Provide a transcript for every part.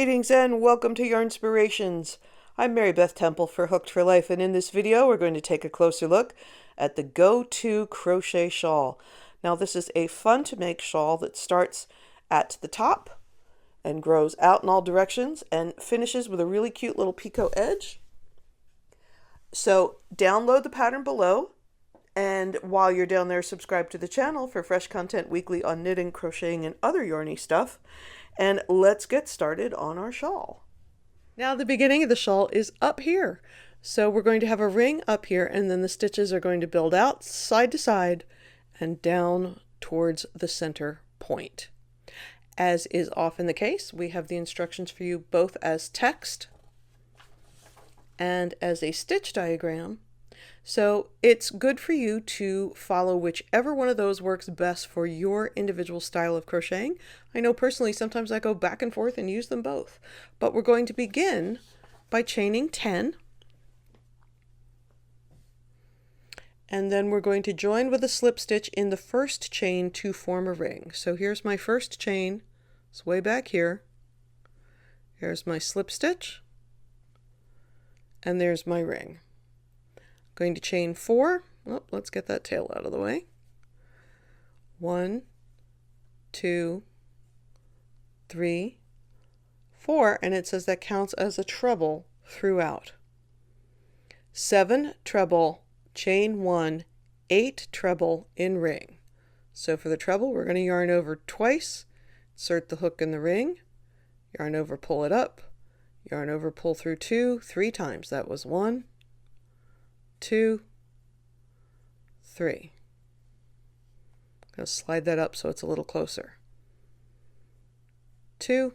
Greetings and welcome to Yarnspirations. I'm Mary Beth Temple for Hooked for Life, and in this video we're going to take a closer look at the Go-To Crochet Shawl. Now this is a fun to make shawl that starts at the top and grows out in all directions and finishes with a really cute little picot edge. So download the pattern below, and while you're down there, subscribe to the channel for fresh content weekly on knitting, crocheting, and other yarny stuff. And let's get started on our shawl. Now the beginning of the shawl is up here. So we're going to have a ring up here, and then the stitches are going to build out side to side and down towards the center point. As is often the case, we have the instructions for you both as text and as a stitch diagram. So it's good for you to follow whichever one of those works best for your individual style of crocheting. I know personally sometimes I go back and forth and use them both, but we're going to begin by chaining 10, and then we're going to join with a slip stitch in the first chain to form a ring. So here's my first chain. It's way back here. Here's my slip stitch, and there's my ring. Going to chain 4. Oh, let's get that tail out of the way. 1, 2, 3, 4, and it says that counts as a treble throughout. 7 treble, chain 1, 8 treble in ring. So for the treble, we're going to yarn over twice, insert the hook in the ring, yarn over, pull it up, yarn over, pull through 2, 3 times. That was 1, 2, 3. I'm going to slide that up so it's a little closer. 2,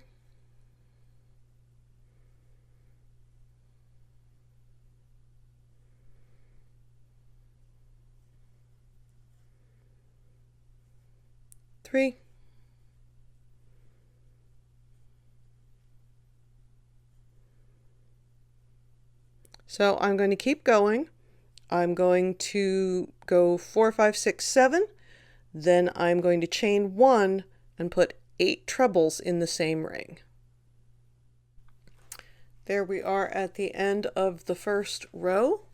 3, 'So I'm going to keep going. I'm going to go 4, 5, 6, 7. Then I'm going to chain 1 and put 8 trebles in the same ring. There we are at the end of the first row,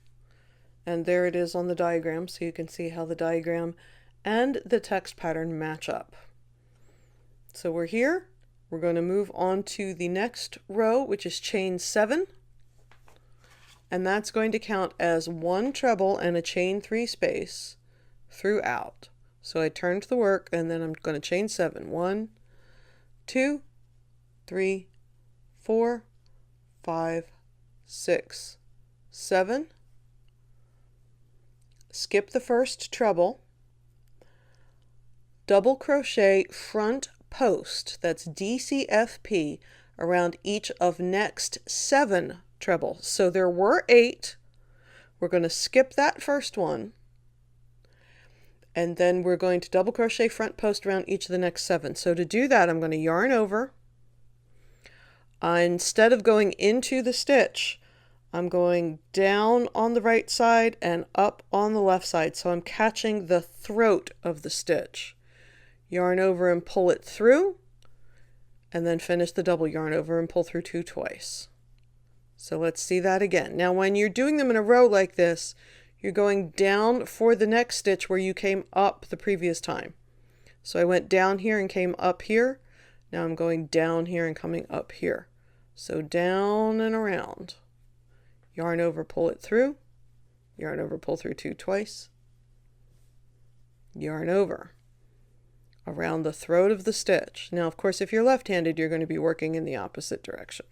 and there it is on the diagram, so you can see how the diagram and the text pattern match up. So we're here. We're going to move on to the next row, which is chain 7. And that's going to count as 1 treble and a chain 3 space throughout. So I turn to the work, and then I'm going to chain 7. 1, 2, 3, 4, 5, 6, 7. Skip the first treble. Double crochet front post, that's DCFP, around each of next 7 trebles. So there were 8. We're going to skip that first one, and then we're going to double crochet front post around each of the next 7. So to do that, I'm going to yarn over. Instead of going into the stitch, I'm going down on the right side and up on the left side. So I'm catching the throat of the stitch. Yarn over and pull it through, and then finish the double, yarn over and pull through 2 twice. So let's see that again. Now when you're doing them in a row like this, you're going down for the next stitch where you came up the previous time. So I went down here and came up here. Now I'm going down here and coming up here. So down and around. Yarn over, pull it through. Yarn over, pull through 2 twice. Yarn over around the throat of the stitch. Now of course if you're left-handed, you're going to be working in the opposite direction.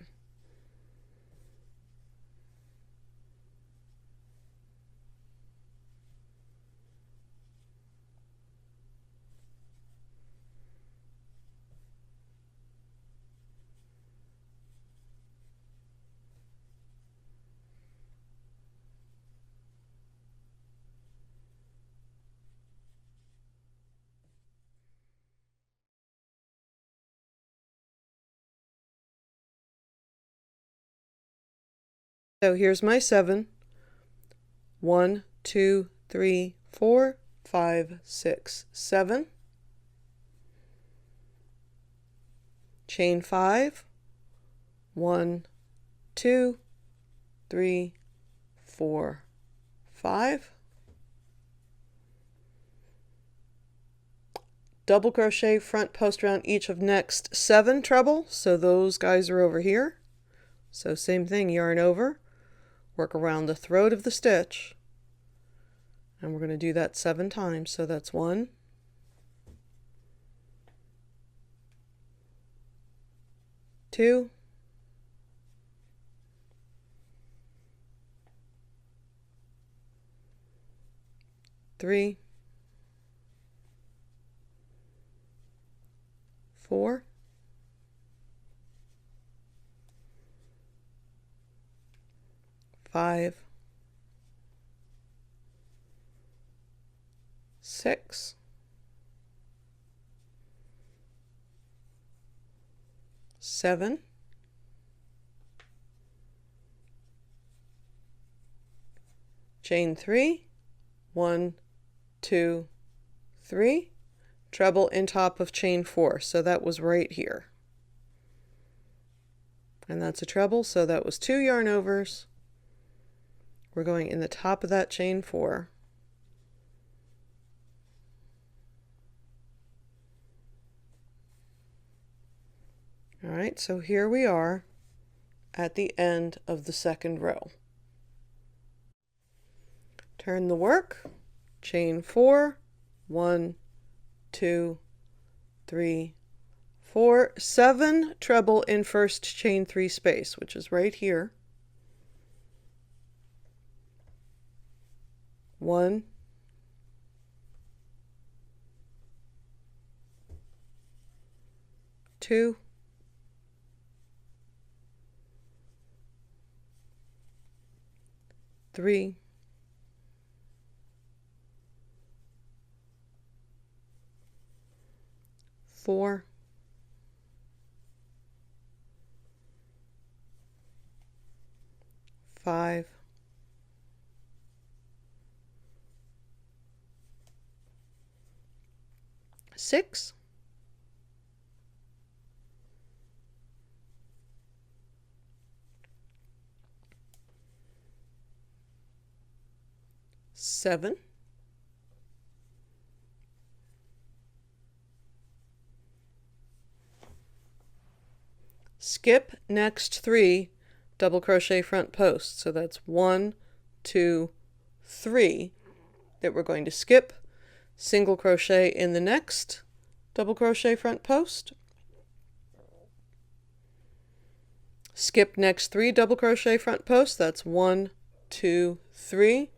So here's my 7. 1, 2, 3, 4, 5, 6, 7. Chain 5, 1, 2, 3, 4, 5. Double crochet front post around each of next 7 treble, so those guys are over here. So same thing, yarn over, work around the throat of the stitch, and we're going to do that 7 times. So that's 1, 2, 3, 4, 5, 6, 7, 3, 1, 2, 3, treble in top of chain 4, so that was right here, and that's a treble, so that was 2 yarn overs. We're going in the top of that chain 4, all right, so here we are at the end of the second row. Turn the work, chain 4, 1, 2, 3, 4, 7 treble in first chain 3 space, which is right here. 1, 2, 3, 4, 5, 6, 7, next 3 double crochet front posts, so that's 1, 2, 3 that we're going to skip, single crochet in the next double crochet front post, skip next 3 double crochet front posts, that's 1, 2, 3,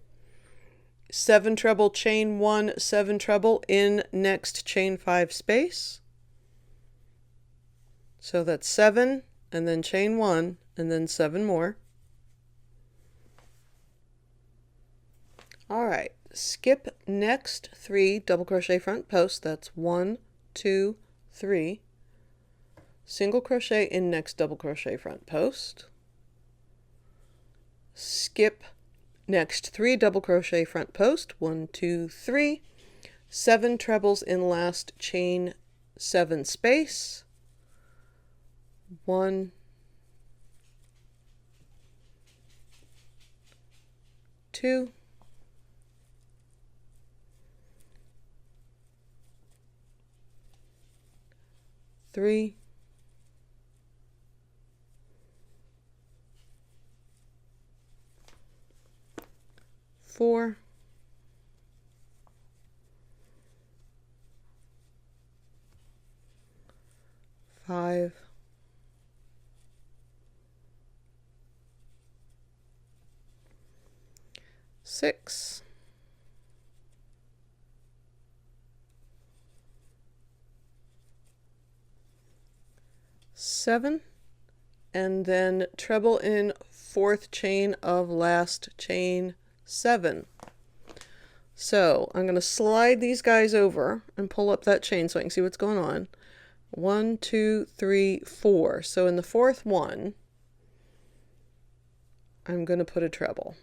7 treble chain 1, 7 treble in next chain 5 space, so that's 7 and then chain 1 and then 7 more. All right, skip next 3 double crochet front posts, that's 1, 2, 3, single crochet in next double crochet front post, skip next 3 double crochet front post, 1, 2, 3, 7 trebles in last chain 7 space, 1, 2, 3, 4, 5, 6, 7, and then treble in 4th chain of last chain 7. So I'm going to slide these guys over and pull up that chain so I can see what's going on. 1, 2, 3, 4. So in the 4th one, I'm going to put a treble.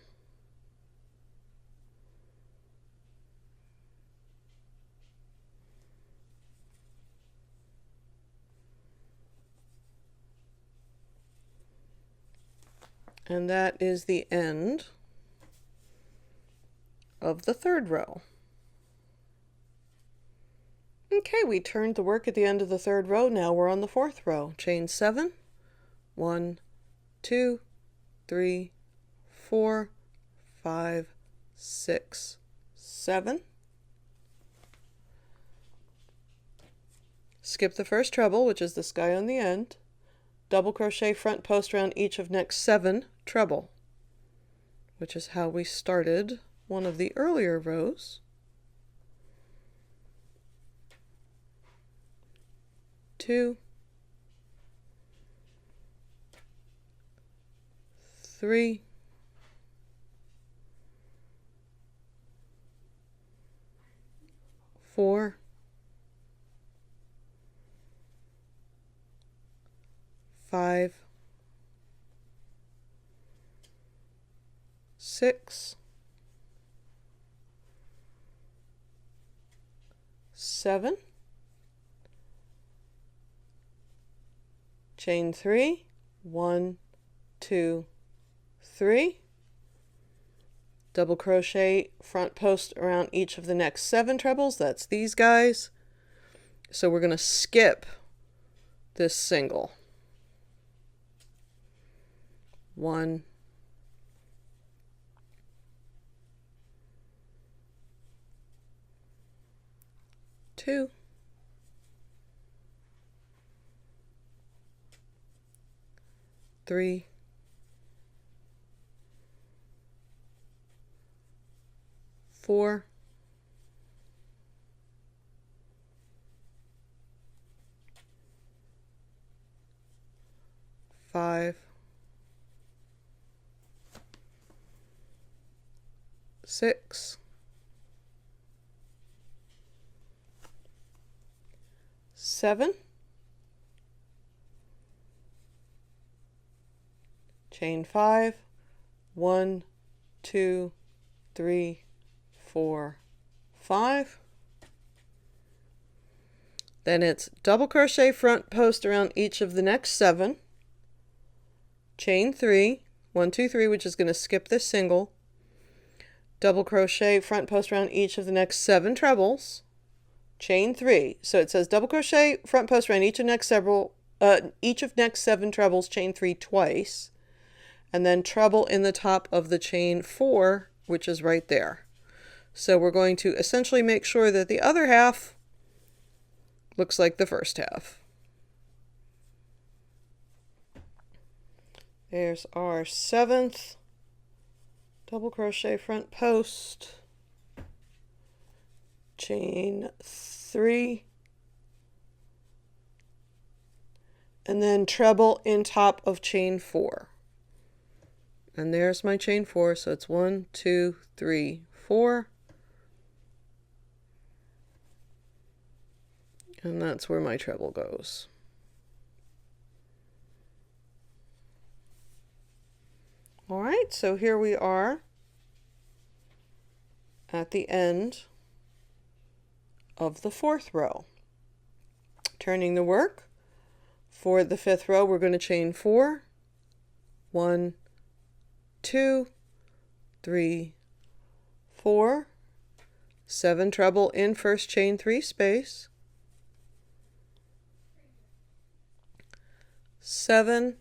And that is the end of the third row. Okay, we turned the work at the end of the third row. Now we're on the fourth row. Chain 7, 1, 2, 3, 4, 5, 6, 7. Skip the first treble, which is this guy on the end. Double crochet front post around each of next 7 treble, which is how we started one of the earlier rows. 2, 3, 4, 5, 6, 7, chain 3, 1, 2, 3, double crochet front post around each of the next 7 trebles. That's these guys. So we're going to skip this single. 1, 2, 3, 4, 5, 6, 7, chain 5, 1, 2, 3, 4, 5. Then it's double crochet front post around each of the next 7, chain 3, 1, 2, 3, which is going to skip this single, double crochet front post around each of the next 7 trebles, chain 3. So it says double crochet front post around each of next 7 trebles, chain 3 twice, and then treble in the top of the chain 4, which is right there. So we're going to essentially make sure that the other half looks like the first half. There's our 7th double crochet front post, chain 3, and then treble in top of chain 4. And there's my chain 4, so it's 1, 2, 3, 4. And that's where my treble goes. All right, so here we are at the end of the 4th row. Turning the work. For the 5th row, we're going to chain 4, 1, 2, 3, 4, 7 treble in first chain 3 space, 7,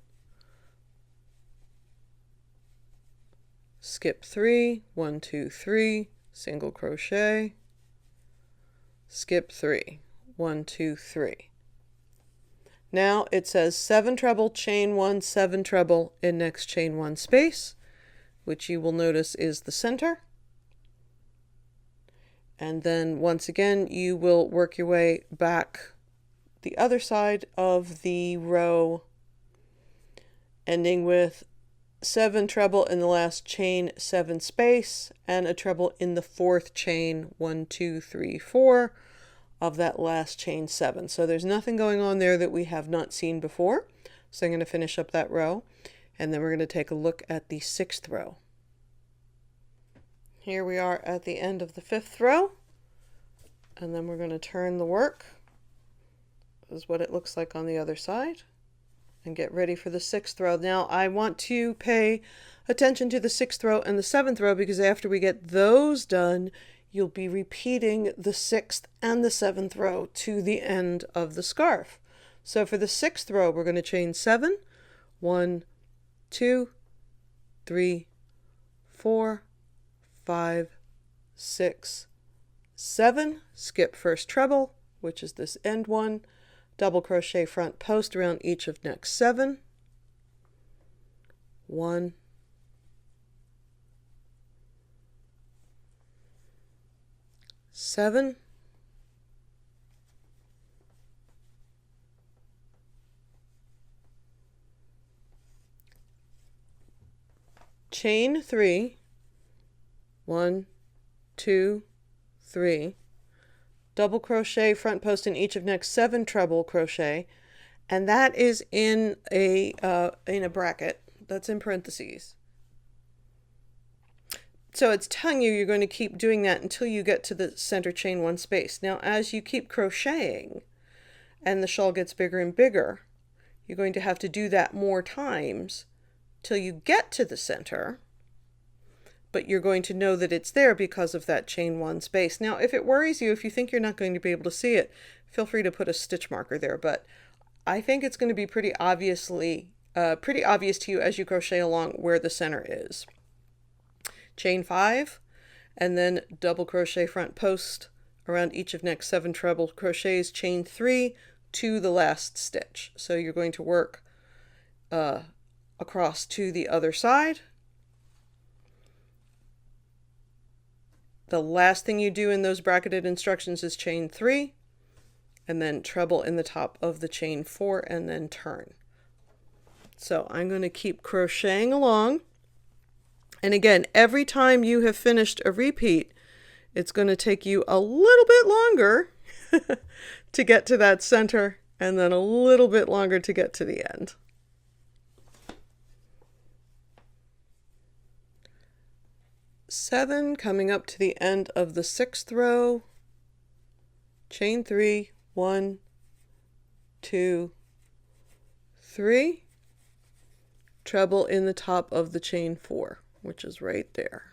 skip 3, 1, 2, 3, single crochet, skip 3, 1, 2, 3. Now it says 7 treble, chain 1, 7 treble in next chain 1 space, which you will notice is the center. And then once again, you will work your way back the other side of the row, ending with 7 treble in the last chain 7 space and a treble in the 4th chain 1, 2, 3, 4 of that last chain 7. So there's nothing going on there that we have not seen before. So I'm going to finish up that row, and then we're going to take a look at the 6th row. Here we are at the end of the 5th row, and then we're going to turn the work. This is what it looks like on the other side. and get ready for the 6th row. Now I want to pay attention to the 6th row and the 7th row, because after we get those done, you'll be repeating the 6th and the 7th row to the end of the scarf. So for the 6th row, we're going to chain 7, 1, 2, 3, 4, 5, 6, 7, skip first treble, which is this end one, double crochet front post around each of next 7, 1, 7, chain 3, 1, 2, 3, double crochet front post in each of next 7 treble crochet, and that is in a bracket that's in parentheses. So it's telling you you're going to keep doing that until you get to the center chain 1 space. Now as you keep crocheting and the shawl gets bigger and bigger, you're going to have to do that more times till you get to the center, but you're going to know that it's there because of that chain 1 space. Now if it worries you, if you think you're not going to be able to see it, feel free to put a stitch marker there, but I think it's going to be pretty obvious to you as you crochet along where the center is. Chain 5, and then double crochet front post around each of next 7 treble crochets, chain 3 to the last stitch. So you're going to work across to the other side. The last thing you do in those bracketed instructions is chain 3, and then treble in the top of the chain 4, and then turn. So I'm going to keep crocheting along. And again, every time you have finished a repeat, it's going to take you a little bit longer to get to that center, and then a little bit longer to get to the end. Seven, coming up to the end of the 6th row, chain 3, 1, 2, 3, treble in the top of the chain 4, which is right there.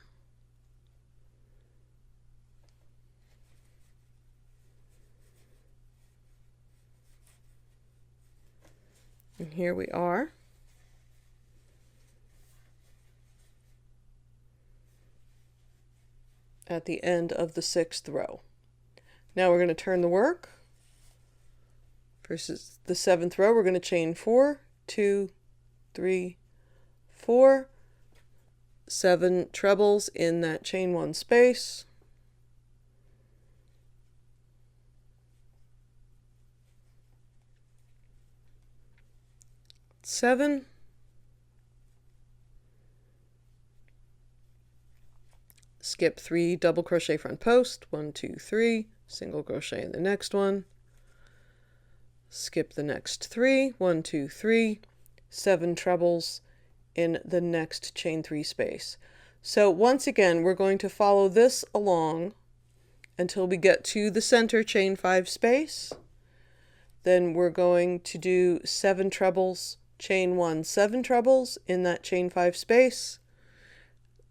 And here we are. At the end of the 6th row. Now we're going to turn the work. Versus the 7th row, we're going to chain 4, 2, 3, 4, 7 trebles in that chain 1 space. Seven, skip 3 double crochet front post, 1, 2, 3, single crochet in the next one, skip the next 3, 1, 2, 3, 7 trebles in the next chain 3 space. So once again, we're going to follow this along until we get to the center chain 5 space. Then we're going to do 7 trebles, chain 1, 7 trebles in that chain 5 space.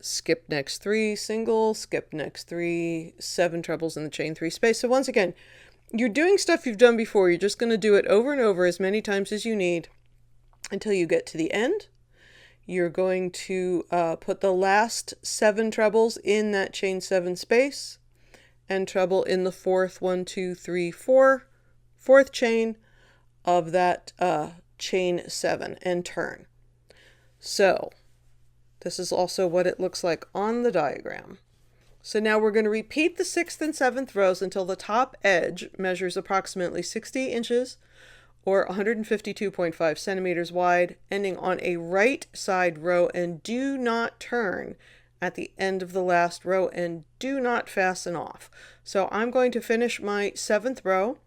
Skip next 3, single, skip next 3, 7 trebles in the chain 3 space. So once again, you're doing stuff you've done before. You're just going to do it over and over as many times as you need until you get to the end. You're going to put the last 7 trebles in that chain 7 space and treble in the 4th, 1, 2, 3, 4, 4th chain of that chain 7 and turn. So this is also what it looks like on the diagram. So now we're going to repeat the 6th and 7th rows until the top edge measures approximately 60 inches or 152.5 centimeters wide, ending on a right side row, and do not turn at the end of the last row and do not fasten off. So I'm going to finish my 7th row,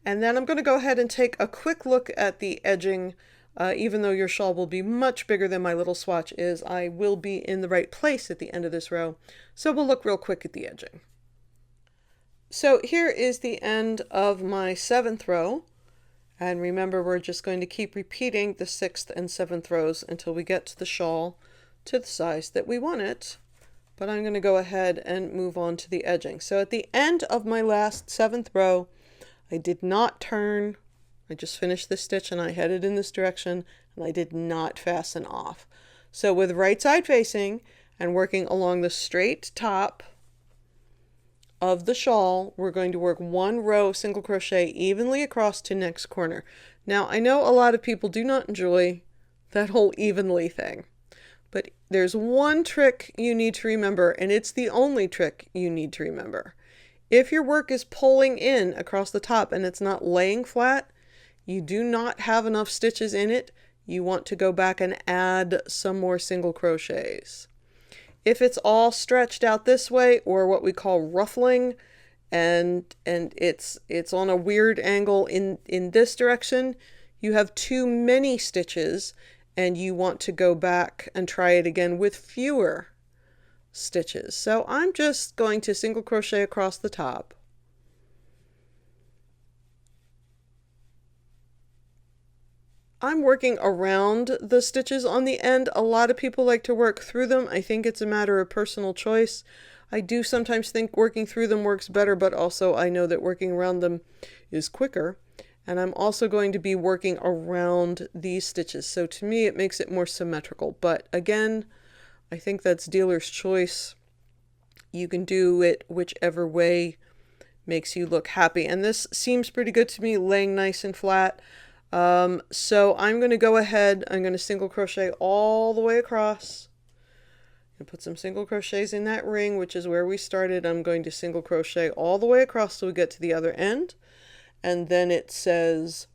and then I'm going to go ahead and take a quick look at the edging. Even though your shawl will be much bigger than my little swatch is, I will be in the right place at the end of this row. So we'll look real quick at the edging. So here is the end of my 7th row. And remember, we're just going to keep repeating the 6th and 7th rows until we get to the shawl to the size that we want it. But I'm going to go ahead and move on to the edging. So at the end of my last 7th row, I did not turn. I just finished this stitch and I headed in this direction, and I did not fasten off. So with right side facing and working along the straight top of the shawl, we're going to work 1 row of single crochet evenly across to next corner. Now, I know a lot of people do not enjoy that whole evenly thing, but there's one trick you need to remember, and it's the only trick you need to remember. If your work is pulling in across the top and it's not laying flat, you do not have enough stitches in it. You want to go back and add some more single crochets. If it's all stretched out this way, or what we call ruffling, and it's on a weird angle in this direction, you have too many stitches and you want to go back and try it again with fewer stitches. So I'm just going to single crochet across the top. I'm working around the stitches on the end. A lot of people like to work through them. I think it's a matter of personal choice. I do sometimes think working through them works better, but also I know that working around them is quicker. And I'm also going to be working around these stitches. So to me, it makes it more symmetrical. But again, I think that's dealer's choice. You can do it whichever way makes you look happy. And this seems pretty good to me, laying nice and flat. So I'm going to go ahead, I'm going to single crochet all the way across and put some single crochets in that ring, which is where we started. I'm going to single crochet all the way across till we get to the other end. And then it says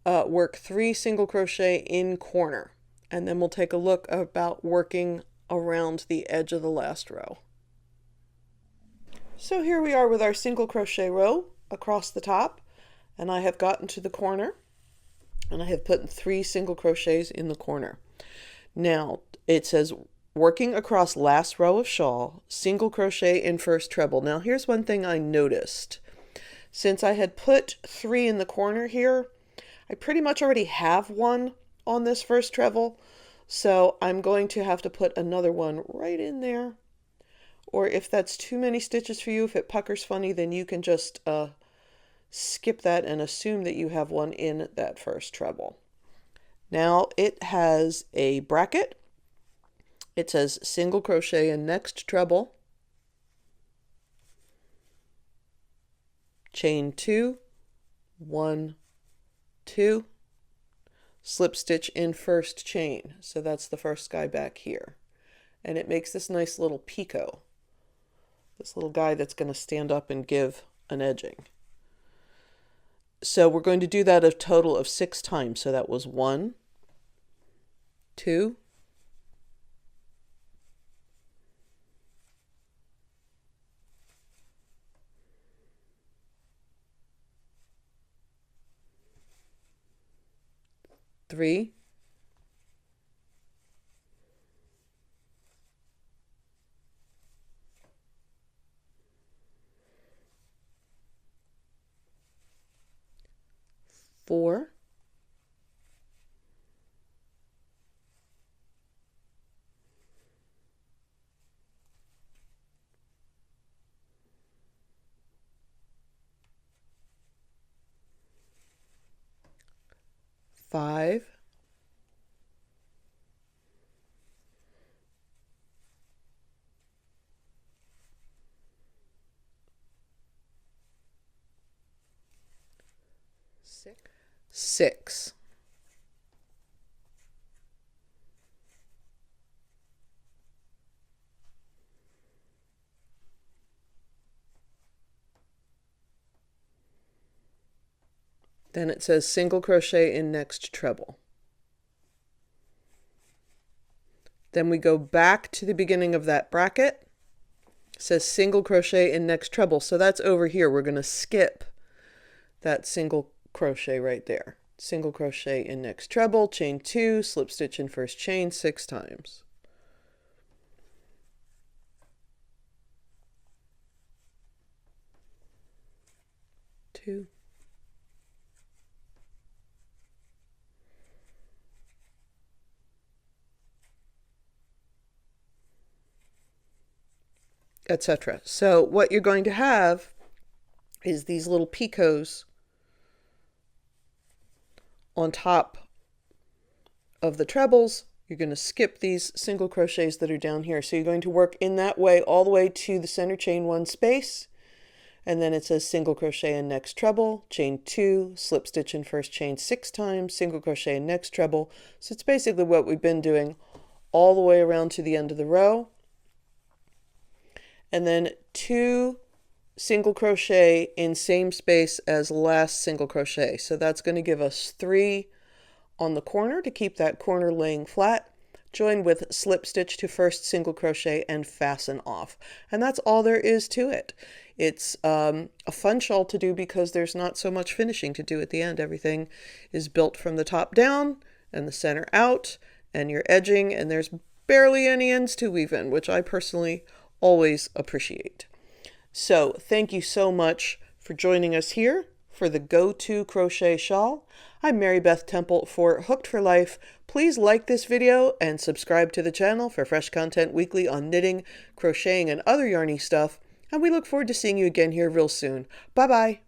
work 3 single crochet in corner. And then we'll take a look about working around the edge of the last row. So here we are with our single crochet row across the top, and I have gotten to the corner. And I have put 3 single crochets in the corner. Now it says working across last row of shawl, single crochet in first treble. Now here's one thing I noticed. Since I had put 3 in the corner here, I pretty much already have one on this first treble. So I'm going to have to put another one right in there. Or if that's too many stitches for you, if it puckers funny, then you can just skip that and assume that you have one in that first treble. Now it has a bracket. It says single crochet in next treble, chain 2, 1, 2, slip stitch in first chain. So that's the first guy back here. And it makes this nice little picot, this little guy that's going to stand up and give an edging. So we're going to do that a total of 6 times. So that was 1, 2, 3, 4, 5, 6. Then it says single crochet in next treble. Then we go back to the beginning of that bracket. It says single crochet in next treble. So that's over here. We're going to skip that single crochet right there. Single crochet in next treble, chain 2, slip stitch in first chain 6 times. Two, etc. So what you're going to have is these little picots on top of the trebles. You're going to skip these single crochets that are down here. So you're going to work in that way all the way to the center chain 1 space, and then it says single crochet in next treble, chain 2, slip stitch in first chain 6 times, single crochet in next treble. So it's basically what we've been doing all the way around to the end of the row. And then 2 single crochet in same space as last single crochet. So that's going to give us 3 on the corner to keep that corner laying flat. Join with slip stitch to first single crochet and fasten off. And that's all there is to it. It's a fun shawl to do because there's not so much finishing to do at the end. Everything is built from the top down and the center out, and you're edging, and there's barely any ends to weave in, which I personally always appreciate. So thank you so much for joining us here for the Go-To Crochet Shawl. I'm Mary Beth Temple for Hooked for Life. Please like this video and subscribe to the channel for fresh content weekly on knitting, crocheting, and other yarny stuff. And we look forward to seeing you again here real soon. Bye-bye.